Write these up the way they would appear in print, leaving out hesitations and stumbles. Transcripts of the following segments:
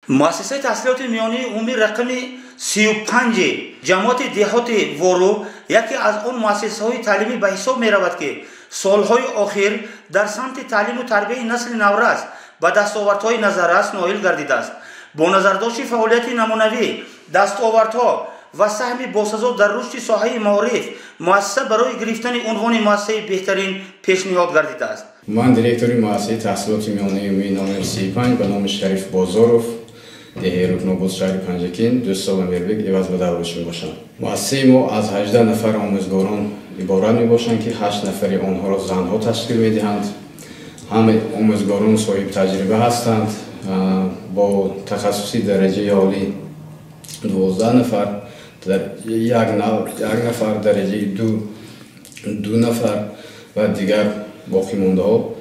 مؤسسه تحصیلات میانی عمومی رقم 35 جماعت دهات وارو یکی از آن مؤسسه‌های تعلیمی به حساب می‌رود که سالهای اخیر در سمت تعلیم و تربیت نسل نورس به دستاوردهای نظررس نائل گردیده است. با نظرداشت فعالیت نمونوی، دستاوردها و سهم باسزا در رشد ساحه معارف، مؤسسه برای گرفتن عنوان مؤسسه بهترین پیشنهاد گردیده است. من دیرکتور مؤسسه تحصیلات میانی عمومی نمره 35 به نام شریف بازارов دهه رکنابود شهر پنجکین 2 سال میربگ عوض به دورش میباشند. مؤسسه ما از 18 نفر آموزگاران عبارت میباشند که 8 نفری آنها را زنها تشکیل میدهند. همه آموزگاران صاحب تجربه هستند. با تخصصی درجه عالی 12 نفر، یک نفر درجه 2 نفر و دیگر باقی مانده ها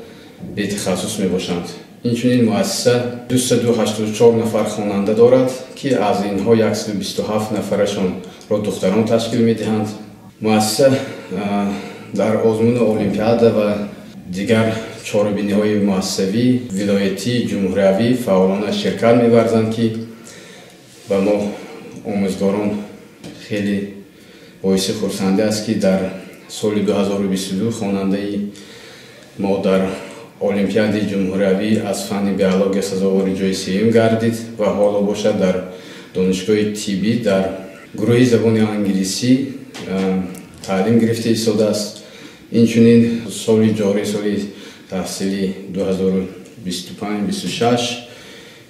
به تخصص می باشند. اینچنین مؤسسه 284 نفر خواننده دارد که از اینها 127 نفرشان را دختران تشکیل می دهند. مؤسسه در آزمون المپیاد و دیگر چاره‌بینی های مؤسسوی، ولایتی، جمهوری فعالان شرکت می ورزند که و ما آموزگاران خیلی باعث خرسندی است که در سال 2022 خواننده ما در المپیاد جمهوری از فن بیولوژی سزاوار جای سوم گردید و حالا باشد در دانشگاه طبی در گروه زبان انگلیسی تعلیم گرفته ایستاده است. اینچنین سال جاری سال تحصیلی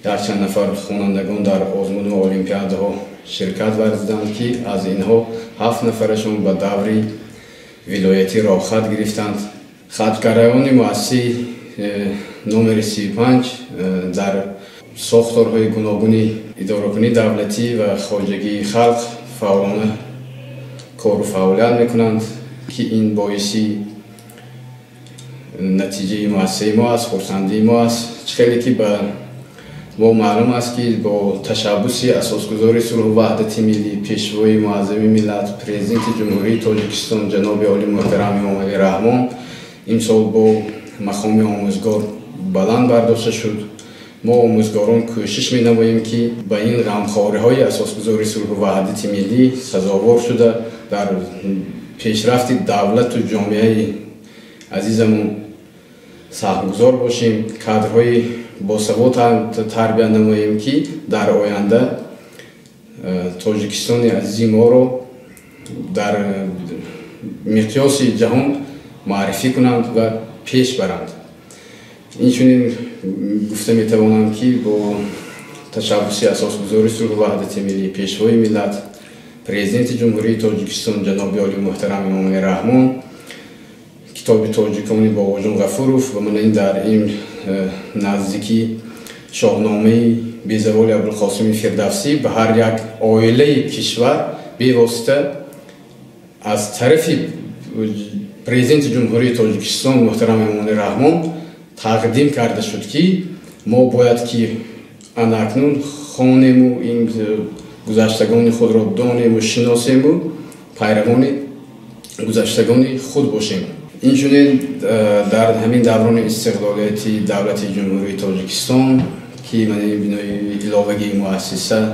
2025-26 چند نفر خوانندگان در آزمون المپیادها شرکت ورزیدند که از اینها 7 نفرشان به دوره ولایتی راه خط گرفتند. خطکاران مؤسسه نمره 35 در ساختارهای گوناگون اداره‌کنی دولتی و خارجگی خلق فعالانه کار و فعالیت میکنند که این باعثی نتیجه مؤسسه ما است، خرسندی ما است. خیلی که به ما معلوم است که با تشبث اساسگذار صلح و وحدت ملی، پیشوای معظم ملت، پرزیدنت جمهوری تاجیکستان جناب عالی محترم امام علی رحمان امسال با مقام آموزگار بلند برداشته شد. ما آموزگاران کوشش می نماییم که به این غمخواری های اساسگذار صلح و وحدت ملی سزاوار شده در پیشرفت دولت و جامعه عزیزمون سهمگذار باشیم. کادرهای باسواد تربیت نماییم که در آینده تاجیکستان عزیز ما رو در مقیاس جهان معرفی کنند و پیش برند. اینچنین گفته می توانم که با تشبث اساسگذار صلح و وحدت ملی، پیشوای ملت، پرزیدنت جمهوری تاجیکستان جناب عالی محترم امام علی رحمان، کتاب تاجیکانی با آقاجان غفوروف و من این در این نزدیکی شاهنامه بیزوال ابوالقاسم فردوسی به هر یک عائله کشور بی‌واسطه از طرف پرزیدنت جمهوری تاجیکستان محترم امام رحمان تقدیم کرده شد که ما باید که اکنون خوانیم و این گذشتگان خود را دانیم و شناسیم و پیروان گذشتگان خود باشیم. اینچنین در همین دوران استقلالیتی دولت جمهوری تاجیکستان که من بنای علاوگی مؤسسه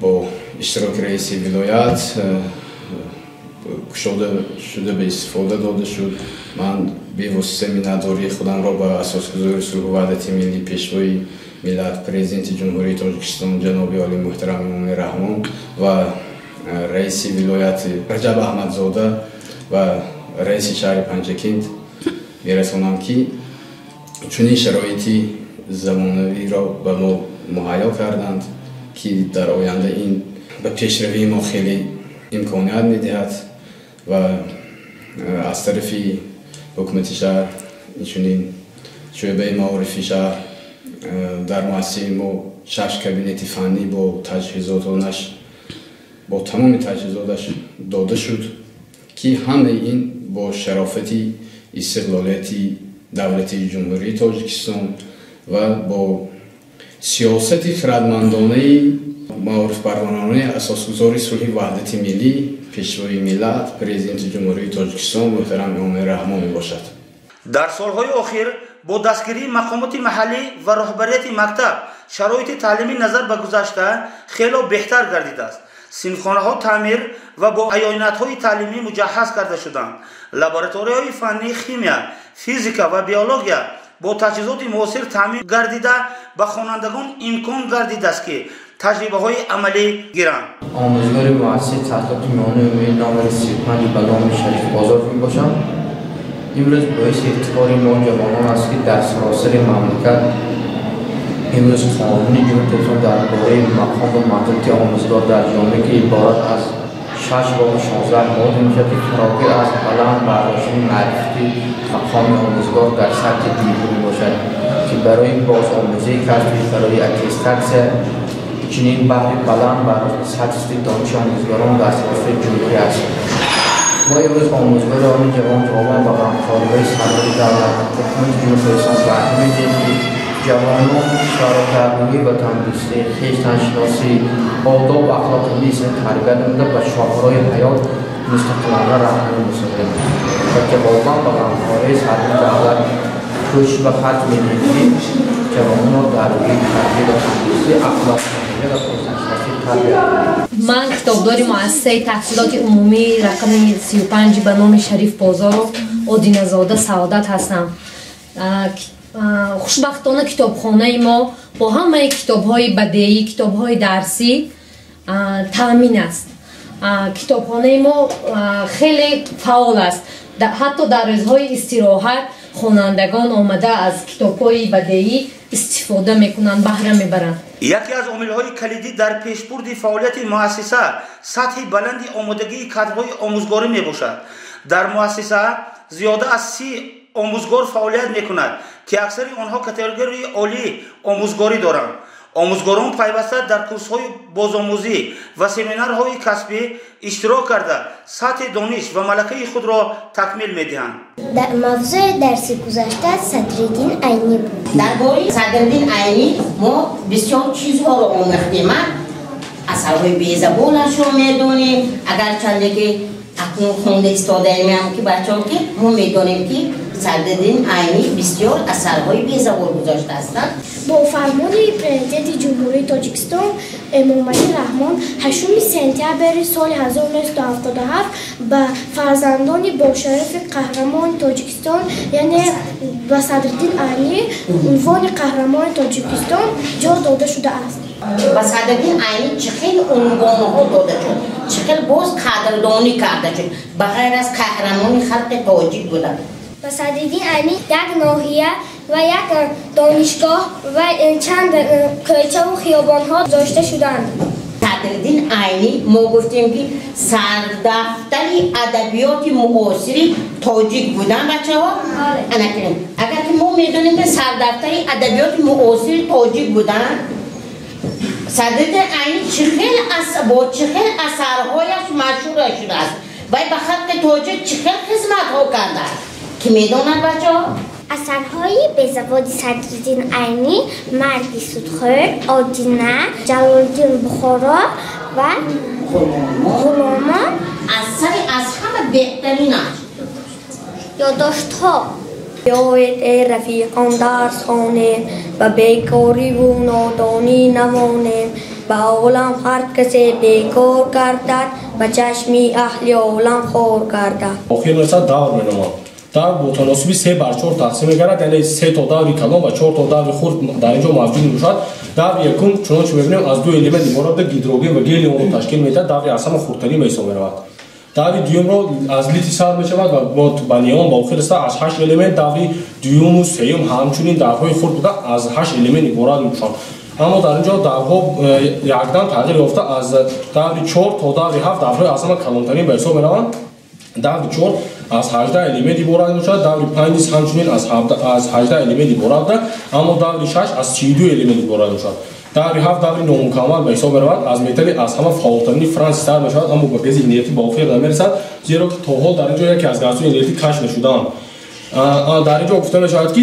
با اشتراک رئیس ولایت گشوده شده به استفاده داده شد. من به واسطه مینه‌داری خودم را به اساسگذار صلح و وحدت ملی، پیشوای ملت، پرزیدنت جمهوری تاجیکستان جناب عالی محترم امام رحمان و رئیس ولایت رجب احمدزاده و رئیس شهر پنجکین میرسانم که چنین شرایطی زمانوی را به ما مهیا کردند که در آینده این به پیشروی ما خیلی امکانیت میدهد و از طرف حکومت شهر چنین شعبه معارفی شهر در مؤسسه ما 6 کابینت فنی با تجهیزاتش با تمام تجهیزاتش داده شد که همه این با شرافتی استقلالیتی دولت جمهوری تاجیکستان و با سیاست خردمندانه معارف پرورانه اساسگذار صلح و وحدت ملی، پیشوای ملت، پرزیدنت جمهوری تاجیکستان محترم امام رحمان می باشد. дар солҳои охир бо дастгирии мақомоти маҳаллӣ ва роҳбарияти мактаб шароити таълимӣ назар ба гузашта хело беҳтар гардидааст. синфхонаҳо таъмир ва бо аёнатҳои таълимӣ муҷаҳҳаз карда шуданд. лабораторияҳои фаннии химия, физика ва биология бо таҷҳизоти муосир таъмин гардида ба хонандагон имкон гардидааст ки таҷрибаҳои амалӣ гиранд. омӯзгори муассиси таҳсилоти миёнаи умумии номери 35 ба номи Шариф Бозоров мебошам. имрӯз боиси ифтихори мо ҷавонон аст ки дар саросари мамлакат имрӯз қонуни ҷумҳурии дар бораи мақом ва манзилати омӯзгор дар ҷомеа ки иборат аз 6 боб 16 модда мешавад ки фарогир аз баланд бардоштани маърифати мақоми омӯзгор дар сатҳи ҷумҳурӣ мебошад ки барои бозомӯзии касби барои аттестатсия чунин баҳри баланд бардоштани сатҳи дониши омӯзгорон дар саросари ҷумҳурӣ аст. мо имрӯз омӯзгори он ҷавон равон ба ғамхориҳои садори давлат ҳукумати ҷумҳурии Ислом ваъда медиҳем ки ҷавонон шароитгармӣ ва тандурустии хештаншиносӣ одоб ва ахлоқи мисли тарбия намуда ба шоҳраҳои ҳаёт мустақилона раҳнамоӣ месозем ва ҷавобан ба ғамхории садори давлат кӯшиш ва харҷ медиҳем ки ҷавононро дар рӯи тарбия ва тандурустӣ ахлоқи ва хештаншиносӣ тарбия من کتابدار مؤسسه تحصیلات عمومی رقم 35 به نام شریف بازارов آدینه‌زاده سعادت هستم. خوشبختانه کتابخانه ما با همه کتاب‌های بدیعی، کتاب‌های درسی تامین است. کتابخانه ما خیلی فعال است. حتی در روزهای استراحت خوانندگان آمده از کتاب‌های بدیعی استفاده میکنند، بهره میبرند. یکی از عامل‌های کلیدی در پیشبرد فعالیت مؤسسه سطح بلند آمادگی کادرهای آموزگاری میباشد. در مؤسسه زیاده از 30 آموزگار فعالیت میکند که اکثر آنها کاتگوری عالی آموزگاری دارند. آموزگاران پیوسته در کورس‌های بازآموزی و سمینارهای کسبی اشتراک کرده سطح دانش و ملکه خود را تکمیل می‌دهند. در موضوع درسی گذشته صدرالدین عینی بود. درباره صدرالدین عینی ما بسیار چیزها را آموختیم. اثرهای بی‌زبانش را می‌دانیم. اگر چندی که اکنون خونده ایستاده‌ایم هم که بچه‌ها که ما می‌دانیم که صدرالدین عینی بسیار اثرهای بی‌زبان گذاشته هستند. با فرمان پرزیدنت جمهوری تاجیکستان امامعلی رحمان 8 سپتامبر سال 1977 به فرزندان با شرف قهرمان تاجیکستان یعنی به صدرالدین عینی عنوان قهرمان تاجیکستان جا داده شده است. به صدرالدین عینی چخیل عنوان‌ها داده شد، چخیل باز قدردانی کرده شد، بغیر از قهرمان خلق تاجیک بودند. به صدرالدین عینی یک ناحیه و یک دانشگاه و چند کوچه و خیابان‌ها داشته شدند. صدرالدین عینی ما گفتیم که سردفتری ادبیات معاصری تاجیک بودن بچه‌ها. اگر که ما می‌دونیم که سردفتری ادبیات معاصری تاجیک بودن، صدرالدین عینی با چخیل اثرهایش مشهور شده است و به خلق تاجیک چخیل خدمت‌ها کرده است که می‌دونن بچه‌ها. اثرهای بی‌زبان صدرالدین عینی مردی سودخور، آدینه، جلال‌الدین بخارا و غلامان اثری از همه بهترین است. یادداشت‌ها بیایید ای رفیقان درس خوانیم و بیکاری و نادانی نمانیم. به عالم هر کسی بیکار گردد و چشمی اهل عالم خور گردد. آخر رسد دور مینامد. در با تناسبی 3 بر 4 تقسیم می‌گردد، یعنی 3 تا دور کلان و 4 تا دور خرد در اینجا موجود می‌باشد. دور یکم چنانچه می‌بینیم از 2 الیمنت عبارت گیدروگن و گلیوم رو تشکیل می‌دهد. دور اصلا خردترین به حساب می‌رود. دور دوم رو از لیتی سر می‌شود و با بنیان با آخر است از 8 الیمنت. دور دوم و سوم همچنین دورهای خرد بوده از 8 الیمنت عبارت می‌باشد. اما در اینجا دورها یکدم تغییر یافته از دور 4 تا دور 7 دورهای اصلا کلانترین به حساب می‌روند. دور 4 از 18 الیمنت عبارت می‌شود. دور 5 همچنین از 18 الیمنت عبارت است، اما دور 6 از 32 الیمنت عبارت می‌شود. دور 7 دور نامکمل به حساب می‌رود، از میتونی از همه فعالترین فرانس تر می‌شود، اما با گاز انرژی با آخر نمی‌رسد، زیرا که تا حال در اینجا یکی از گازهای انرژی کشف نشده‌اند. در اینجا گفته می‌شود که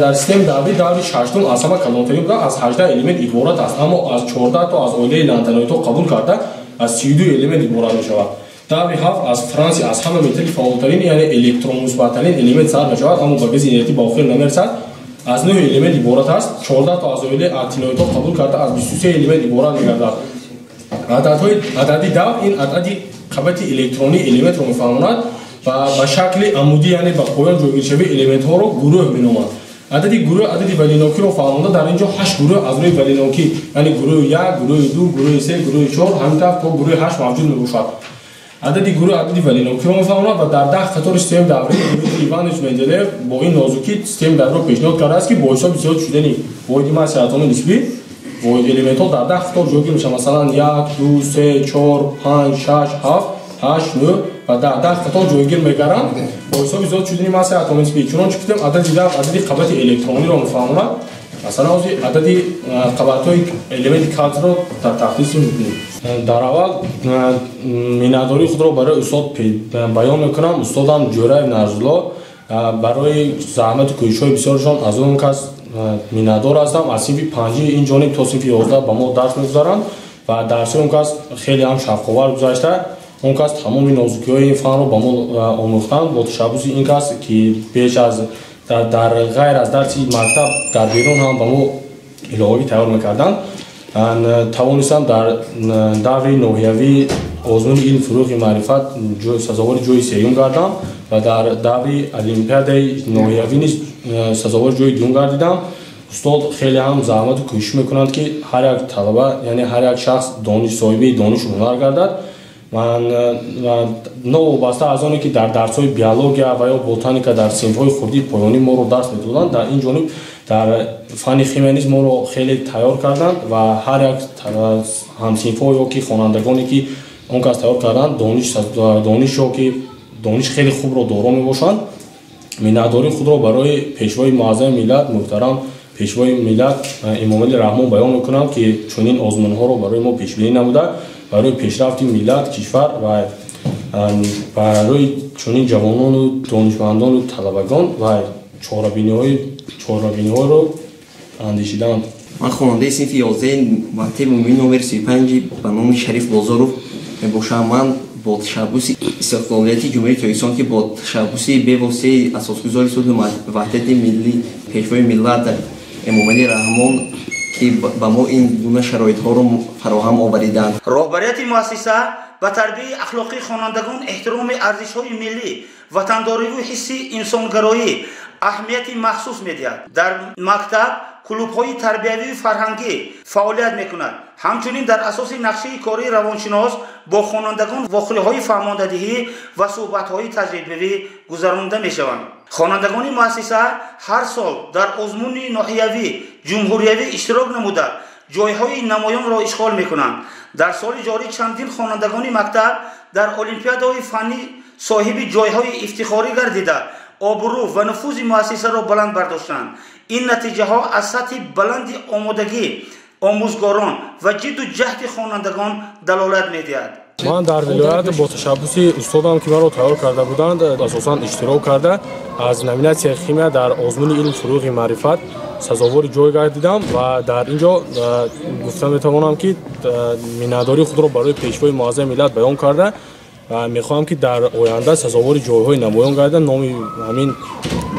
در سیستم دور 6 از همه کلانترین بوده، از 18 الیمنت عبارت است، اما از 14 تا از اولیه لانتانویتو قبول کرده از 32 الیمنت عبارت می‌شود. даври 7 аз Франсия аз ҳама металли фаъолтарин яъне электромусбаттарин элемент сар мешавад, аммо ба гази инерти ба охир намерасад. аз 9 элемент иборат аст. 14 та азоили актиноидҳо қабул карда аз 23 элемент иборат мегардад. адади давр ин адади қабати электрони элементро мефаҳмонад ва ба шакли амудӣ яъне ба поён ҷойгиршавии элементҳоро гурӯҳ меномад. адади гурӯҳ адади валинокиро фаҳмонда дар инҷо 8 гурӯҳ аз рӯи валинокӣ яъне гурӯҳи 1, гурӯҳи 2, гурӯҳи 3, гурӯҳи 4 ҳамин тавр то гурӯҳи 8 мавҷуд мебошад. адади гурӯҳ адади валинокиро мефаҳмонад ва дар 10 қатори системаи даврӣ Дмитрий Иванович Менделеев бо ин нозукӣ системаи давриро пешниҳод кардааст ки бо ҳисоби зиёд шудани воҳиди масси атоми нисбӣ элементҳо дар 10 қатор ҷойгир мешаванд. масалан 1, 2, 3, 4, 5, 6, 7, 8, 9 ва дар 10 қатор ҷойгир мегарданд бо ҳисоби зиёд шудани масси атоми нисбӣ. чунончи гуфтем адади давр адади қабати электрониро мефаҳмонад. масалан ҳозир адади қабатҳои элементи калцро тахдис мекунем. дар аввал миннатдории худро барои устод баён мекунам. устодам Ҷӯраев Нарзулло барои заҳмату кӯшишҳои бисёрашон аз он кас миннатдор ҳастам. аз синфи 5 ин ҷониб то синфи 11 ба мо дарс мегузаранд ва дарси он кас хеле ҳам шавқовар гузашта. он кас тамоми нозукиҳои ин фанро ба мо омӯхтанд бо ташаббуси ин кас ки беш аз дар ғайр аз дарси мактаб дар берун ҳам ба мо иловагӣ тайёр мекарданд. тавонистам дар даври ноҳиявӣ озмуни илм фурӯғи маърифат сазовори ҷойи сеюм гардам ва дар даври олимпиадаи ноҳиявӣ низ сазовори ҷойи дуюм гардидам. устод хеле ҳам заҳмату кӯшиш мекунанд ки ҳар як талаба яъне ҳар як шахс соҳиби донишу ҳунар гардад. ман новобаста аз оне ки дар дарсҳои биология ва ё ботаника дар синфҳои хурди поёнӣ моро дарс медоданд, дар ин ҷониб дар фанни химия низ моро хеле тайёр карданд ва ҳар як ҳамсинфҳо ё ки хонандагоне ки он кас тайёр карданд дониш хеле хубро доро мебошанд. миннатдории худро барои пешвои муаззами миллат муҳтарам пешвои миллат Эмомалӣ Раҳмон баён мекунам ки чунин озмунҳоро барои мо пешбинӣ намуда барои пешрафти миллат кишвар ва барои чунин ҷавонону донишмандону талабагон ва чорабиниҳоро андешиданд. ман хонандаи синфи 11 мактаби умумии номери 35 ба номи Шариф Бозоров мебошам. ман бо ташаббуси истиқлолияти ҷумҳурии Тоҷикистон ки бо ташаббуси бевоситаи асосгузори сулҳу ваҳдати миллӣ пешвои миллат Эмомалӣ Раҳмон ки ба мо ин гуна шароитҳоро фароҳам овариданд. роҳбарияти муассиса ба тарбияи ахлоқии хонандагон эҳтироми арзишҳои миллӣ ватандориву ҳисси инсонгароӣ аҳамияти махсус медиҳад. дар мактаб клубҳои тарбиявию фарҳангӣ фаъолият мекунад. ҳамчунин дар асоси нақшаи кории равоншинос бо хонандагон воқеаҳои фаҳмондадиҳӣ ва суҳбатҳои таҷрибавӣ гузаронида мешаванд. хонандагони муассиса ҳар сол дар озмуни ноҳиявӣ ҷумҳуриявӣ иштирок намуда ҷойҳои намоёнро ишғол мекунанд. дар соли ҷорӣ чандин хонандагони мактаб дар олимпиадаҳои фаннӣ соҳиби ҷойҳои ифтихорӣ гардида обрӯ ва нуфузи муассисаро баланд бардоштанд. ин натиҷаҳо аз сатҳи баланди омодагӣ омӯзгорон ва ҷидду ҷаҳди хонандагон далолат медиҳад. ман дар вилоят бо ташаббуси устодам ки маро тайёр карда буданд асосан иштирок карда аз номинатсияи химия дар озмуни илм фурӯғи маърифат сазовори ҷой гардидам ва дар ин ҷо гуфта метавонам ки миннатдории худро барои пешвои муаззами миллат баён карда ва мехоҳам ки дар оянда сазовори ҷойҳои намоён гардида номи ҳамин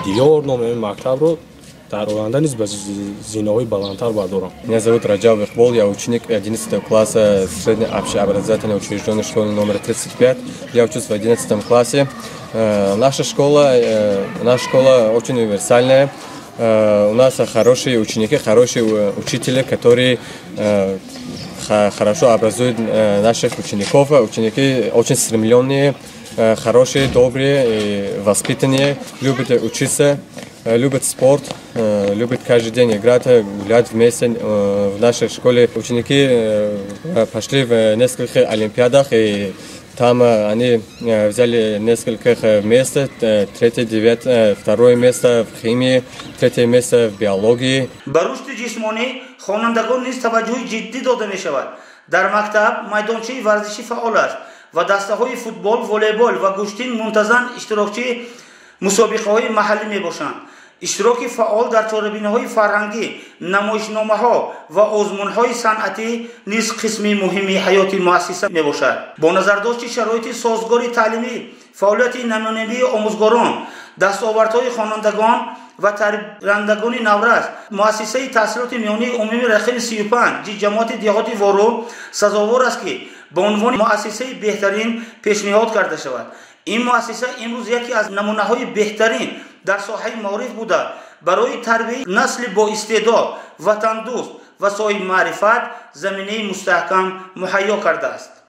диёр номи ҳамин мактабро дар оянда низ ба зинаҳои баландтар бардорам. Меня зовут Раджаб Ихбол, я ученик 11 класса средней общеобразовательной учрежденной школы номер 35. Я учусь в 11 классе. Наша школа очень универсальная. У нас хорошие ученики, хорошие учителя, которые хорошо образуют наших учеников. Ученики очень стремленные, хорошие, добрые, воспитанные, любят учиться, любят спорт, любят каждый день играть, гулять вместе. В нашей школе ученики пошли в нескольких олимпиадах, и там они взяли несколько мест, третье, девятое, второе место в химии, третье место в биологии. ба рушди ҷисмонӣ хонандагон низ таваҷҷӯҳи ҷиддӣ дода мешавад. дар мактаб майдончаи варзишӣ фаъол аст ва дастаҳои футбол, волейбол ва гӯштин мунтазам иштирокчии мусобиқаҳои маҳаллӣ мебошанд. اشتراک فعال در چاره‌بینی‌های فرهنگی، نمایشنامه‌ها و آزمون‌های صنعتی نیز قسمی مهمی حیاتی مؤسسه میباشد. با نظر داشت شرایط سازگار تعلیمی، فعالیت نمونه‌ای آموزگاران، دستاوردهای خوانندگان و تربیت‌دهندگان نورس، مؤسسه تحصیلات میانی عمومی رقم 35 جماعت دهاتی وارو سزاوار است که به عنوان مؤسسه بهترین پیشنهاد کرده شود. این مؤسسه امروز یکی از نمونه‌های بهترین در ساحه معارف بوده برای تربیت نسل با استعداد، وطن دوست و صاحب معرفت زمینه مستحکم مهیا کرده است.